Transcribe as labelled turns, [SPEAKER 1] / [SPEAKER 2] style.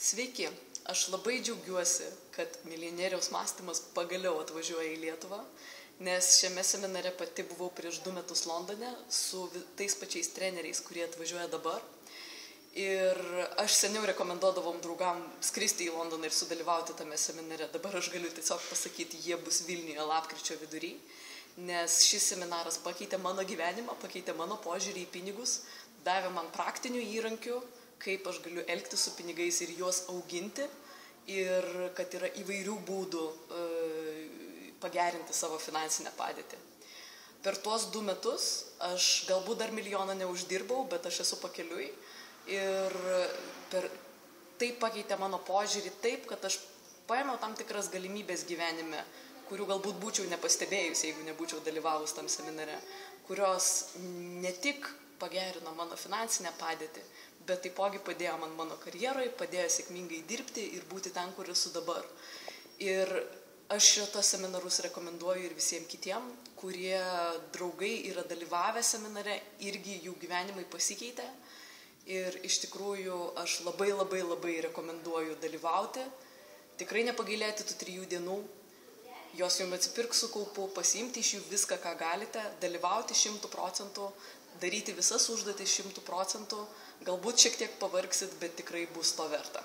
[SPEAKER 1] Sveiki, aš labai džiaugiuosi, kad milijonieriaus mąstymas pagaliau atvažiuoja į Lietuvą, nes šiame seminare pati buvau prieš 2 metus Londone su tais pačiais treneriais, kurie atvažiuoja dabar. Ir aš seniau rekomenduodavom draugam skristi į Londoną ir sudalyvauti tame seminare. Dabar aš galiu tiesiog pasakyti, jie bus Vilniuje lapkričio vidury, nes šis seminaras pakeitė mano gyvenimą, pakeitė mano požiūrį į pinigus, davė man praktinių įrankių, kaip aš galiu elgtis su pinigais ir juos auginti, ir kad yra įvairių būdų pagerinti savo finansinę padėtį. Per tuos 2 metus aš galbūt dar milijoną neuždirbau, bet aš esu pakeliui ir tai pakeitė mano požiūrį taip, kad aš paėmiau tam tikras galimybės gyvenime, kurių galbūt būčiau nepastebėjus, jeigu nebūčiau dalyvavus tam seminare, kurios ne tik pagerino mano finansinę padėtį, bet taipogi padėjo man mano karjeroje, padėjo sėkmingai dirbti ir būti ten, kur esu dabar. Ir aš šitos seminarus rekomenduoju ir visiems kitiem, kurie draugai yra dalyvavę seminare, irgi jų gyvenimai pasikeitė. Ir iš tikrųjų aš labai rekomenduoju dalyvauti. Tikrai nepagailėti tų 3 dienų, jos jums atsipirks su kaupu, pasiimti iš jų viską, ką galite, dalyvauti 100%, daryti visas užduotis 100%, galbūt šiek tiek pavargsit, bet tikrai bus to verta.